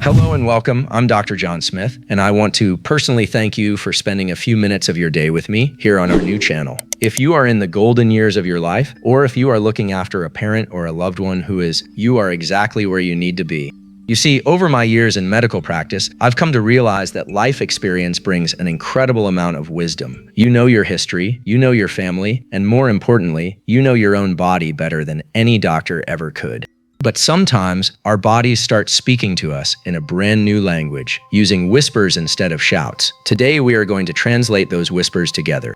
Hello and welcome. I'm Dr. John Smith, and I want to personally thank you for spending a few minutes of your day with me here on our new channel. If you are in the golden years of your life, or if you are looking after a parent or a loved one you are exactly where you need to be. You see, over my years in medical practice, I've come to realize that life experience brings an incredible amount of wisdom. You know your history, you know your family, and more importantly, you know your own body better than any doctor ever could. But sometimes our bodies start speaking to us in a brand new language, using whispers instead of shouts. Today we are going to translate those whispers together.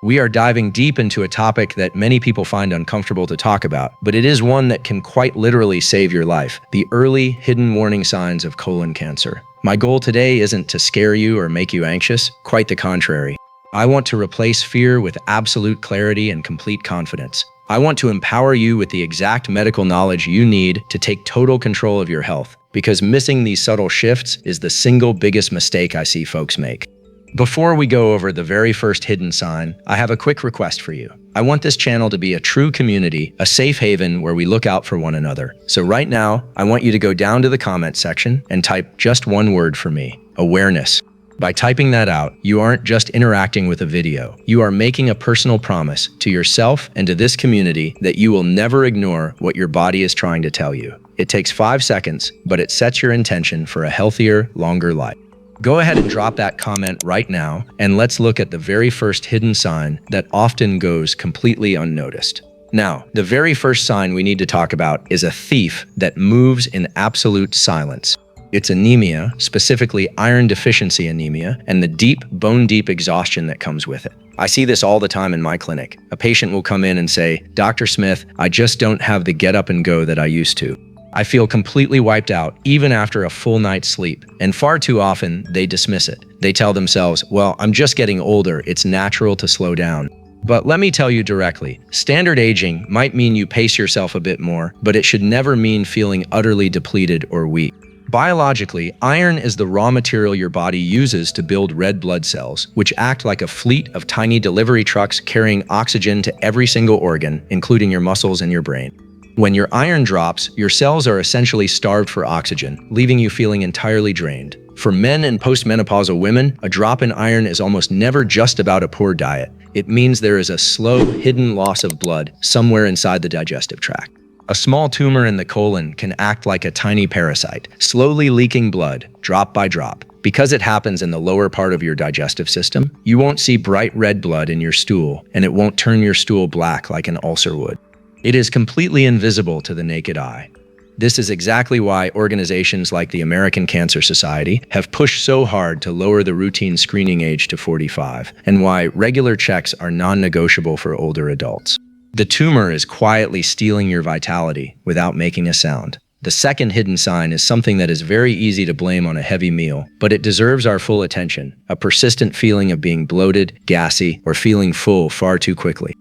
We are diving deep into a topic that many people find uncomfortable to talk about, but it is one that can quite literally save your life: the early, hidden warning signs of colon cancer. My goal today isn't to scare you or make you anxious, quite the contrary. I want to replace fear with absolute clarity and complete confidence. I want to empower you with the exact medical knowledge you need to take total control of your health, because missing these subtle shifts is the single biggest mistake I see folks make. Before we go over the very first hidden sign, I have a quick request for you. I want this channel to be a true community, a safe haven where we look out for one another. So right now, I want you to go down to the comment section and type just one word for me: awareness. By typing that out, you aren't just interacting with a video. You are making a personal promise to yourself and to this community that you will never ignore what your body is trying to tell you. It takes 5 seconds, but it sets your intention for a healthier, longer life. Go ahead and drop that comment right now, and let's look at the very first hidden sign that often goes completely unnoticed. Now, the very first sign we need to talk about is a thief that moves in absolute silence. It's anemia, specifically iron deficiency anemia, and the deep, bone-deep exhaustion that comes with it. I see this all the time in my clinic. A patient will come in and say, "Dr. Smith, I just don't have the get up and go that I used to. I feel completely wiped out, even after a full night's sleep." And far too often, they dismiss it. They tell themselves, "Well, I'm just getting older. It's natural to slow down." But let me tell you directly, standard aging might mean you pace yourself a bit more, but it should never mean feeling utterly depleted or weak. Biologically, iron is the raw material your body uses to build red blood cells, which act like a fleet of tiny delivery trucks carrying oxygen to every single organ, including your muscles and your brain. When your iron drops, your cells are essentially starved for oxygen, leaving you feeling entirely drained. For men and postmenopausal women, a drop in iron is almost never just about a poor diet. It means there is a slow, hidden loss of blood somewhere inside the digestive tract. A small tumor in the colon can act like a tiny parasite, slowly leaking blood, drop by drop. Because it happens in the lower part of your digestive system, you won't see bright red blood in your stool, and it won't turn your stool black like an ulcer would. It is completely invisible to the naked eye. This is exactly why organizations like the American Cancer Society have pushed so hard to lower the routine screening age to 45, and why regular checks are non-negotiable for older adults. The tumor is quietly stealing your vitality without making a sound. The second hidden sign is something that is very easy to blame on a heavy meal, but it deserves our full attention: a persistent feeling of being bloated, gassy, or feeling full far too quickly.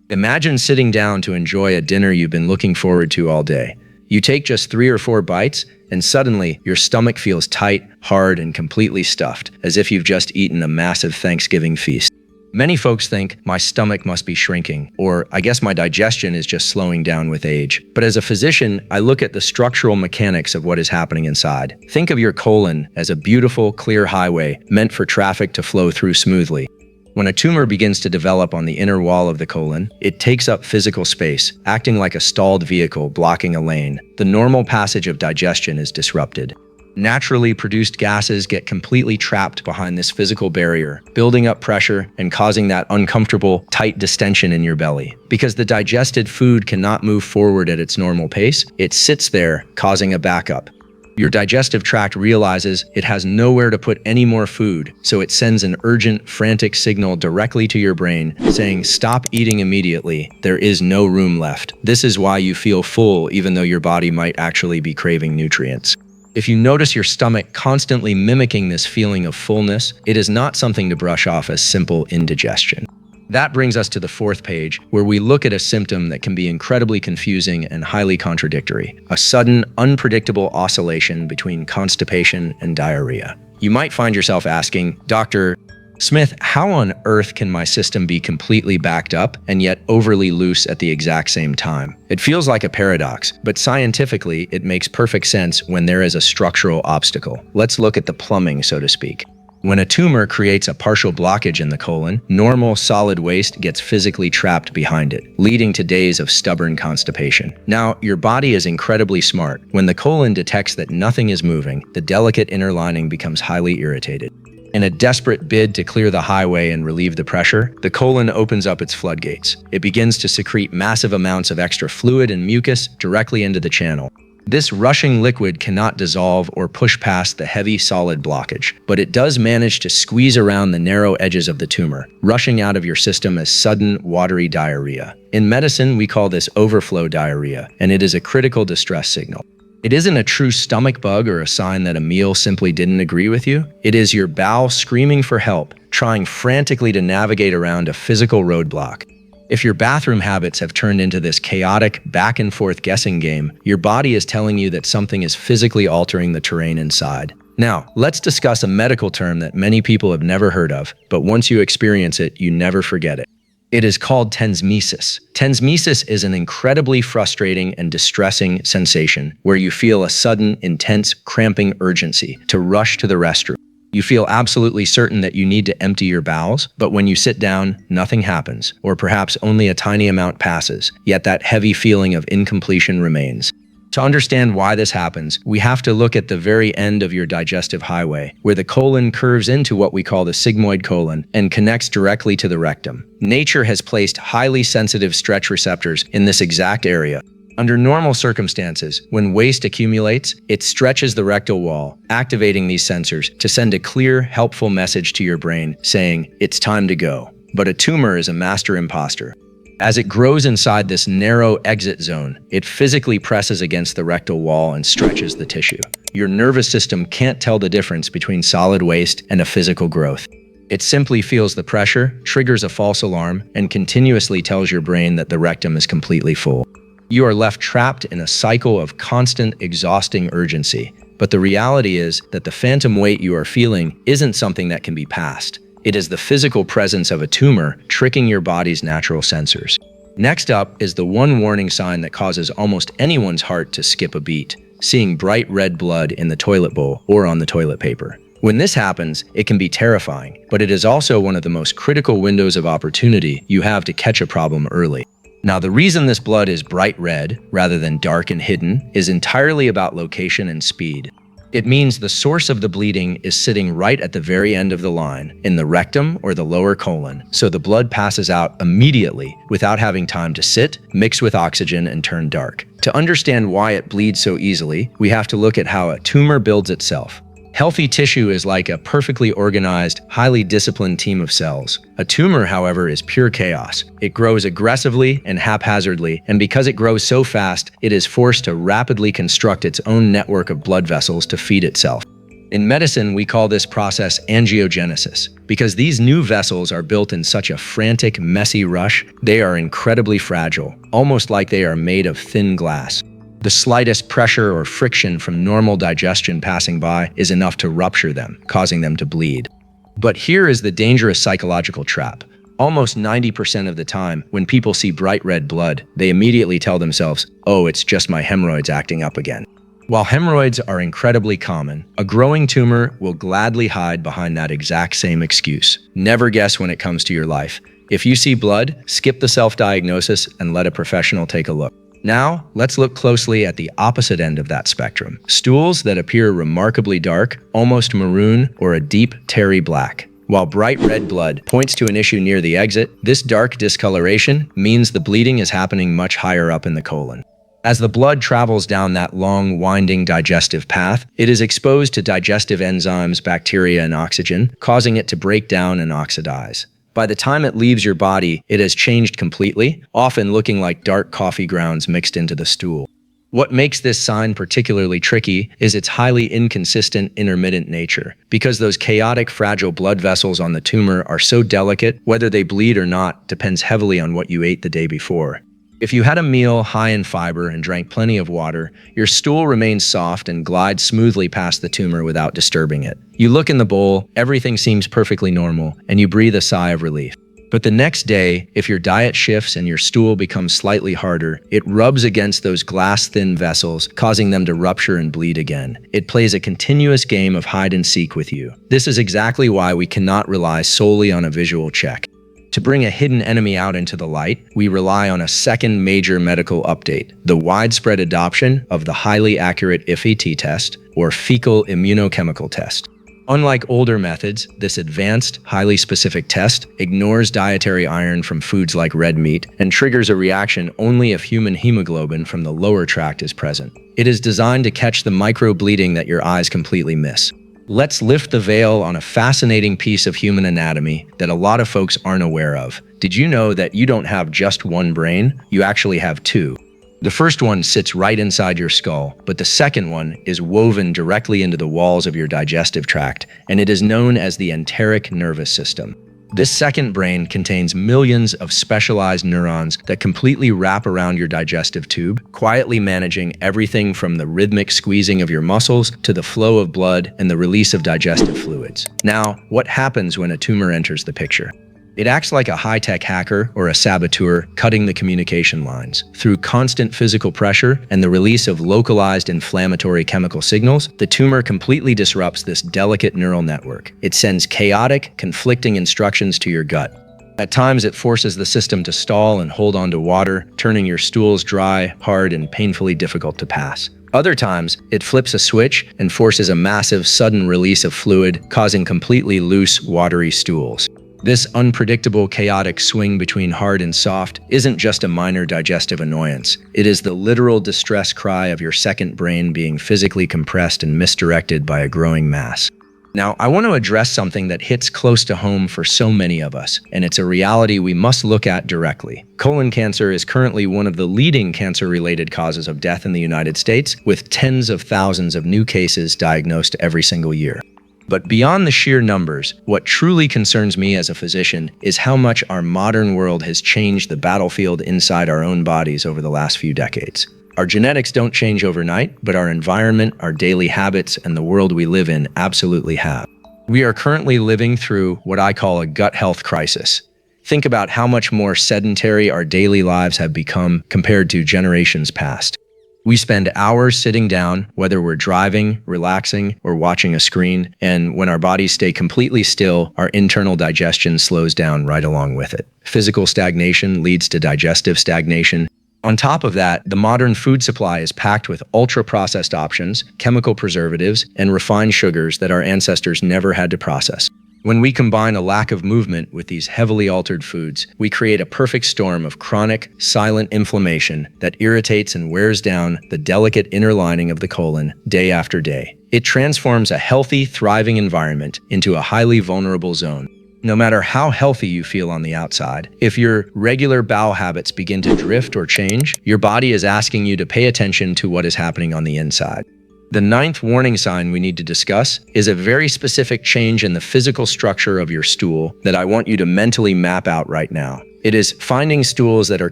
Imagine sitting down to enjoy a dinner you've been looking forward to all day. You take just 3 or 4 bites, and suddenly your stomach feels tight, hard, and completely stuffed, as if you've just eaten a massive Thanksgiving feast. Many folks think, "My stomach must be shrinking," or "I guess my digestion is just slowing down with age." But as a physician, I look at the structural mechanics of what is happening inside. Think of your colon as a beautiful, clear highway meant for traffic to flow through smoothly. When a tumor begins to develop on the inner wall of the colon, it takes up physical space, acting like a stalled vehicle blocking a lane. The normal passage of digestion is disrupted. Naturally produced gases get completely trapped behind this physical barrier, building up pressure and causing that uncomfortable, tight distension in your belly. Because the digested food cannot move forward at its normal pace, it sits there, causing a backup. Your digestive tract realizes it has nowhere to put any more food, so it sends an urgent, frantic signal directly to your brain, saying, "Stop eating immediately. There is no room left." This is why you feel full, even though your body might actually be craving nutrients. If you notice your stomach constantly mimicking this feeling of fullness, it is not something to brush off as simple indigestion. That brings us to the fourth page, where we look at a symptom that can be incredibly confusing and highly contradictory: a sudden, unpredictable oscillation between constipation and diarrhea. You might find yourself asking, "Doctor, Smith, how on earth can my system be completely backed up and yet overly loose at the exact same time? It feels like a paradox, but scientifically, it makes perfect sense when there is a structural obstacle. Let's look at the plumbing, so to speak. When a tumor creates a partial blockage in the colon, normal solid waste gets physically trapped behind it, leading to days of stubborn constipation. Now, your body is incredibly smart. When the colon detects that nothing is moving, the delicate inner lining becomes highly irritated. In a desperate bid to clear the highway and relieve the pressure, the colon opens up its floodgates. It begins to secrete massive amounts of extra fluid and mucus directly into the channel. This rushing liquid cannot dissolve or push past the heavy solid blockage, but it does manage to squeeze around the narrow edges of the tumor, rushing out of your system as sudden, watery diarrhea. In medicine, we call this overflow diarrhea, and it is a critical distress signal. It isn't a true stomach bug or a sign that a meal simply didn't agree with you. It is your bowel screaming for help, trying frantically to navigate around a physical roadblock. If your bathroom habits have turned into this chaotic, back-and-forth guessing game, your body is telling you that something is physically altering the terrain inside. Now, let's discuss a medical term that many people have never heard of, but once you experience it, you never forget it. It is called tensmesis. Tensmesis is an incredibly frustrating and distressing sensation where you feel a sudden, intense, cramping urgency to rush to the restroom. You feel absolutely certain that you need to empty your bowels, but when you sit down, nothing happens, or perhaps only a tiny amount passes, yet that heavy feeling of incompletion remains. To understand why this happens, we have to look at the very end of your digestive highway, where the colon curves into what we call the sigmoid colon and connects directly to the rectum. Nature has placed highly sensitive stretch receptors in this exact area. Under normal circumstances, when waste accumulates, it stretches the rectal wall, activating these sensors to send a clear, helpful message to your brain saying, "It's time to go." But a tumor is a master imposter. As it grows inside this narrow exit zone, it physically presses against the rectal wall and stretches the tissue. Your nervous system can't tell the difference between solid waste and a physical growth. It simply feels the pressure, triggers a false alarm, and continuously tells your brain that the rectum is completely full. You are left trapped in a cycle of constant, exhausting urgency. But the reality is that the phantom weight you are feeling isn't something that can be passed. It is the physical presence of a tumor tricking your body's natural sensors. Next up is the one warning sign that causes almost anyone's heart to skip a beat: seeing bright red blood in the toilet bowl or on the toilet paper. When this happens, it can be terrifying, but it is also one of the most critical windows of opportunity you have to catch a problem early. Now, the reason this blood is bright red, rather than dark and hidden, is entirely about location and speed. It means the source of the bleeding is sitting right at the very end of the line, in the rectum or the lower colon, so the blood passes out immediately without having time to sit, mix with oxygen, and turn dark. To understand why it bleeds so easily, we have to look at how a tumor builds itself. Healthy tissue is like a perfectly organized, highly disciplined team of cells. A tumor, however, is pure chaos. It grows aggressively and haphazardly, and because it grows so fast, it is forced to rapidly construct its own network of blood vessels to feed itself. In medicine, we call this process angiogenesis. Because these new vessels are built in such a frantic, messy rush, they are incredibly fragile, almost like they are made of thin glass. The slightest pressure or friction from normal digestion passing by is enough to rupture them, causing them to bleed. But here is the dangerous psychological trap. Almost 90% of the time, when people see bright red blood, they immediately tell themselves, "Oh, it's just my hemorrhoids acting up again." While hemorrhoids are incredibly common, a growing tumor will gladly hide behind that exact same excuse. Never guess when it comes to your life. If you see blood, skip the self-diagnosis and let a professional take a look. Now, let's look closely at the opposite end of that spectrum. Stools that appear remarkably dark, almost maroon, or a deep, tarry black. While bright red blood points to an issue near the exit, this dark discoloration means the bleeding is happening much higher up in the colon. As the blood travels down that long, winding digestive path, it is exposed to digestive enzymes, bacteria, and oxygen, causing it to break down and oxidize. By the time it leaves your body, it has changed completely, often looking like dark coffee grounds mixed into the stool. What makes this sign particularly tricky is its highly inconsistent, intermittent nature. Because those chaotic, fragile blood vessels on the tumor are so delicate, whether they bleed or not depends heavily on what you ate the day before. If you had a meal high in fiber and drank plenty of water, your stool remains soft and glides smoothly past the tumor without disturbing it. You look in the bowl, everything seems perfectly normal, and you breathe a sigh of relief. But the next day, if your diet shifts and your stool becomes slightly harder, it rubs against those glass-thin vessels, causing them to rupture and bleed again. It plays a continuous game of hide and seek with you. This is exactly why we cannot rely solely on a visual check. To bring a hidden enemy out into the light, we rely on a second major medical update, the widespread adoption of the highly accurate FET test, or fecal immunochemical test. Unlike older methods, this advanced, highly specific test ignores dietary iron from foods like red meat and triggers a reaction only if human hemoglobin from the lower tract is present. It is designed to catch the micro-bleeding that your eyes completely miss. Let's lift the veil on a fascinating piece of human anatomy that a lot of folks aren't aware of. Did you know that you don't have just one brain? You actually have two. The first one sits right inside your skull, but the second one is woven directly into the walls of your digestive tract, and it is known as the enteric nervous system. This second brain contains millions of specialized neurons that completely wrap around your digestive tube, quietly managing everything from the rhythmic squeezing of your muscles to the flow of blood and the release of digestive fluids. Now, what happens when a tumor enters the picture? It acts like a high-tech hacker or a saboteur, cutting the communication lines. Through constant physical pressure and the release of localized inflammatory chemical signals, the tumor completely disrupts this delicate neural network. It sends chaotic, conflicting instructions to your gut. At times, it forces the system to stall and hold on to water, turning your stools dry, hard, and painfully difficult to pass. Other times, it flips a switch and forces a massive, sudden release of fluid, causing completely loose, watery stools. This unpredictable, chaotic swing between hard and soft isn't just a minor digestive annoyance. It is the literal distress cry of your second brain being physically compressed and misdirected by a growing mass. Now, I want to address something that hits close to home for so many of us, and it's a reality we must look at directly. Colon cancer is currently one of the leading cancer-related causes of death in the United States, with tens of thousands of new cases diagnosed every single year. But beyond the sheer numbers, what truly concerns me as a physician is how much our modern world has changed the battlefield inside our own bodies over the last few decades. Our genetics don't change overnight, but our environment, our daily habits, and the world we live in absolutely have. We are currently living through what I call a gut health crisis. Think about how much more sedentary our daily lives have become compared to generations past. We spend hours sitting down, whether we're driving, relaxing, or watching a screen, and when our bodies stay completely still, our internal digestion slows down right along with it. Physical stagnation leads to digestive stagnation. On top of that, the modern food supply is packed with ultra-processed options, chemical preservatives, and refined sugars that our ancestors never had to process. When we combine a lack of movement with these heavily altered foods, we create a perfect storm of chronic, silent inflammation that irritates and wears down the delicate inner lining of the colon day after day. It transforms a healthy, thriving environment into a highly vulnerable zone. No matter how healthy you feel on the outside, if your regular bowel habits begin to drift or change, your body is asking you to pay attention to what is happening on the inside. The ninth warning sign we need to discuss is a very specific change in the physical structure of your stool that I want you to mentally map out right now. It is finding stools that are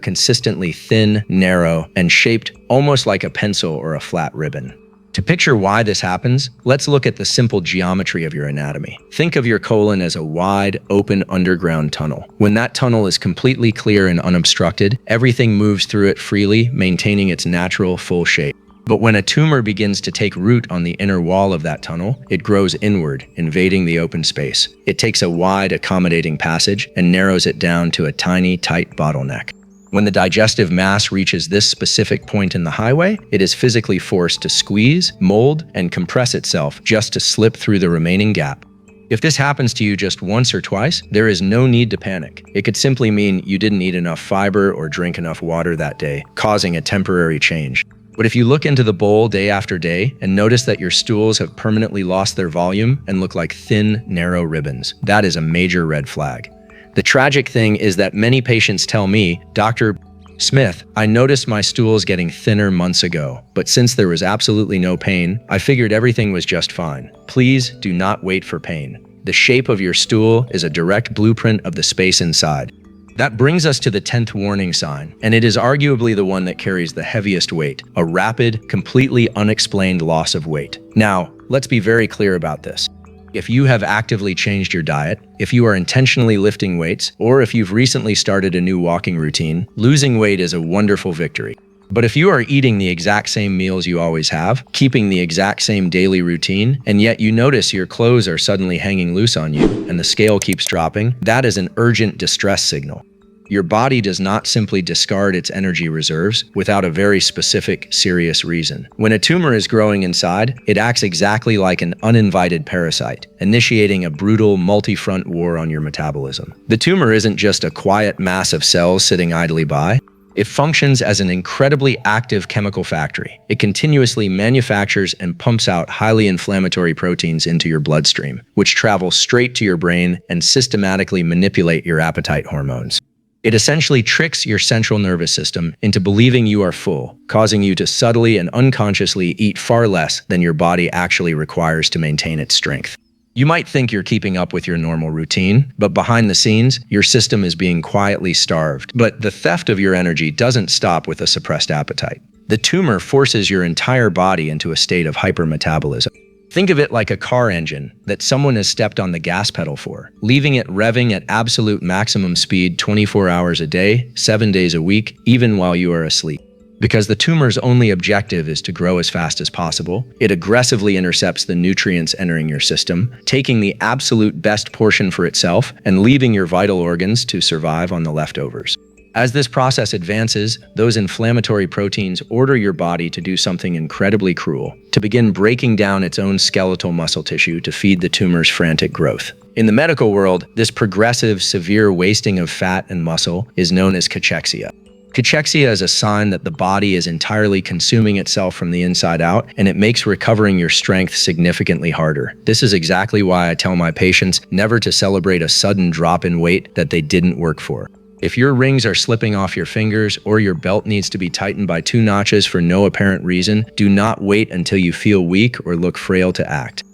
consistently thin, narrow, and shaped almost like a pencil or a flat ribbon. To picture why this happens, let's look at the simple geometry of your anatomy. Think of your colon as a wide, open underground tunnel. When that tunnel is completely clear and unobstructed, everything moves through it freely, maintaining its natural, full shape. But when a tumor begins to take root on the inner wall of that tunnel, it grows inward, invading the open space. It takes a wide, accommodating passage and narrows it down to a tiny, tight bottleneck. When the digestive mass reaches this specific point in the highway, it is physically forced to squeeze, mold, and compress itself just to slip through the remaining gap. If this happens to you just once or twice, there is no need to panic. It could simply mean you didn't eat enough fiber or drink enough water that day, causing a temporary change. But if you look into the bowl day after day and notice that your stools have permanently lost their volume and look like thin, narrow ribbons, that is a major red flag. The tragic thing is that many patients tell me, "Dr. Smith, I noticed my stools getting thinner months ago, but since there was absolutely no pain, I figured everything was just fine." Please do not wait for pain. The shape of your stool is a direct blueprint of the space inside. That brings us to the 10th warning sign, and it is arguably the one that carries the heaviest weight: a rapid, completely unexplained loss of weight. Now, let's be very clear about this. If you have actively changed your diet, if you are intentionally lifting weights, or if you've recently started a new walking routine, losing weight is a wonderful victory. But if you are eating the exact same meals you always have, keeping the exact same daily routine, and yet you notice your clothes are suddenly hanging loose on you and the scale keeps dropping, that is an urgent distress signal. Your body does not simply discard its energy reserves without a very specific, serious reason. When a tumor is growing inside, it acts exactly like an uninvited parasite, initiating a brutal, multi-front war on your metabolism. The tumor isn't just a quiet mass of cells sitting idly by. It functions as an incredibly active chemical factory. It continuously manufactures and pumps out highly inflammatory proteins into your bloodstream, which travel straight to your brain and systematically manipulate your appetite hormones. It essentially tricks your central nervous system into believing you are full, causing you to subtly and unconsciously eat far less than your body actually requires to maintain its strength. You might think you're keeping up with your normal routine, but behind the scenes, your system is being quietly starved. But the theft of your energy doesn't stop with a suppressed appetite. The tumor forces your entire body into a state of hypermetabolism. Think of it like a car engine that someone has stepped on the gas pedal for, leaving it revving at absolute maximum speed 24 hours a day, 7 days a week, even while you are asleep. Because the tumor's only objective is to grow as fast as possible, it aggressively intercepts the nutrients entering your system, taking the absolute best portion for itself and leaving your vital organs to survive on the leftovers. As this process advances, those inflammatory proteins order your body to do something incredibly cruel, to begin breaking down its own skeletal muscle tissue to feed the tumor's frantic growth. In the medical world, this progressive, severe wasting of fat and muscle is known as cachexia. Cachexia is a sign that the body is entirely consuming itself from the inside out, and it makes recovering your strength significantly harder. This is exactly why I tell my patients never to celebrate a sudden drop in weight that they didn't work for. If your rings are slipping off your fingers or your belt needs to be tightened by 2 notches for no apparent reason, do not wait until you feel weak or look frail to act.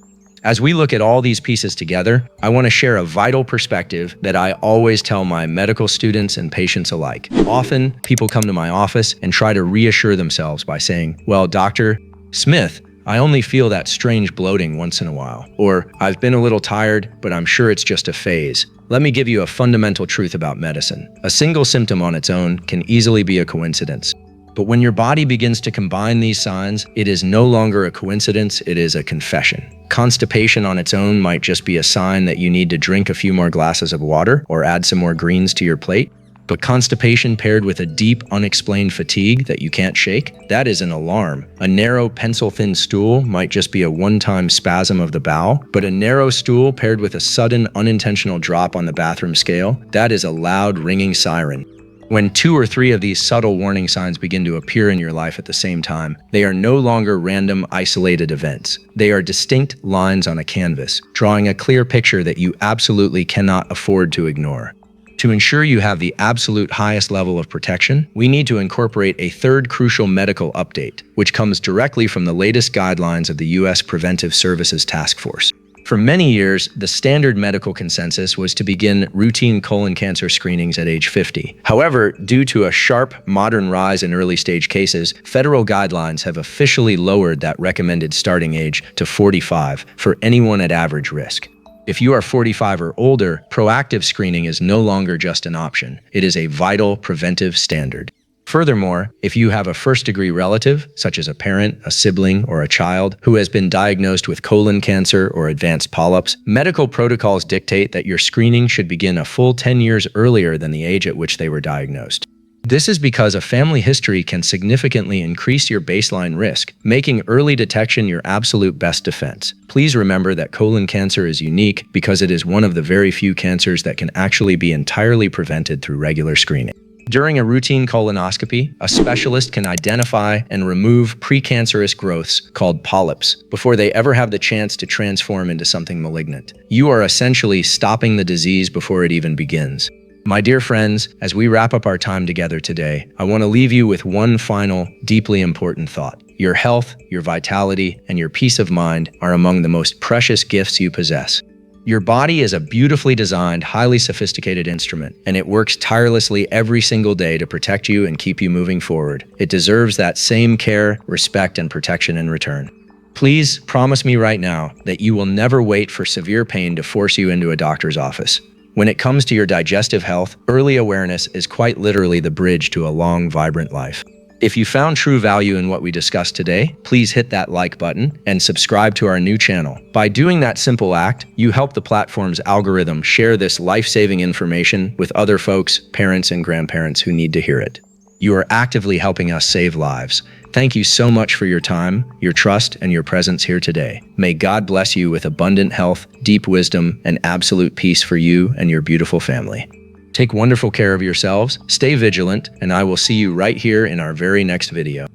As we look at all these pieces together, I want to share a vital perspective that I always tell my medical students and patients alike. Often, people come to my office and try to reassure themselves by saying, "Well, Dr. Smith, I only feel that strange bloating once in a while," or "I've been a little tired, but I'm sure it's just a phase." Let me give you a fundamental truth about medicine. A single symptom on its own can easily be a coincidence. But when your body begins to combine these signs, it is no longer a coincidence, it is a confession. Constipation on its own might just be a sign that you need to drink a few more glasses of water or add some more greens to your plate. But constipation paired with a deep, unexplained fatigue that you can't shake, that is an alarm. A narrow, pencil-thin stool might just be a one-time spasm of the bowel, but a narrow stool paired with a sudden, unintentional drop on the bathroom scale, that is a loud, ringing siren. When 2 or 3 of these subtle warning signs begin to appear in your life at the same time, they are no longer random, isolated events. They are distinct lines on a canvas, drawing a clear picture that you absolutely cannot afford to ignore. To ensure you have the absolute highest level of protection, we need to incorporate a third crucial medical update, which comes directly from the latest guidelines of the U.S. Preventive Services Task Force. For many years, the standard medical consensus was to begin routine colon cancer screenings at age 50. However, due to a sharp, modern rise in early-stage cases, federal guidelines have officially lowered that recommended starting age to 45 for anyone at average risk. If you are 45 or older, proactive screening is no longer just an option. It is a vital preventive standard. Furthermore, if you have a first-degree relative, such as a parent, a sibling, or a child, who has been diagnosed with colon cancer or advanced polyps, medical protocols dictate that your screening should begin a full 10 years earlier than the age at which they were diagnosed. This is because a family history can significantly increase your baseline risk, making early detection your absolute best defense. Please remember that colon cancer is unique because it is one of the very few cancers that can actually be entirely prevented through regular screening. During a routine colonoscopy, a specialist can identify and remove precancerous growths called polyps before they ever have the chance to transform into something malignant. You are essentially stopping the disease before it even begins. My dear friends, as we wrap up our time together today, I want to leave you with one final, deeply important thought. Your health, your vitality, and your peace of mind are among the most precious gifts you possess. Your body is a beautifully designed, highly sophisticated instrument, and it works tirelessly every single day to protect you and keep you moving forward. It deserves that same care, respect, and protection in return. Please promise me right now that you will never wait for severe pain to force you into a doctor's office. When it comes to your digestive health, early awareness is quite literally the bridge to a long, vibrant life. If you found true value in what we discussed today, please hit that like button and subscribe to our new channel. By doing that simple act, you help the platform's algorithm share this life-saving information with other folks, parents, and grandparents who need to hear it. You are actively helping us save lives. Thank you so much for your time, your trust, and your presence here today. May God bless you with abundant health, deep wisdom, and absolute peace for you and your beautiful family. Take wonderful care of yourselves, stay vigilant, and I will see you right here in our very next video.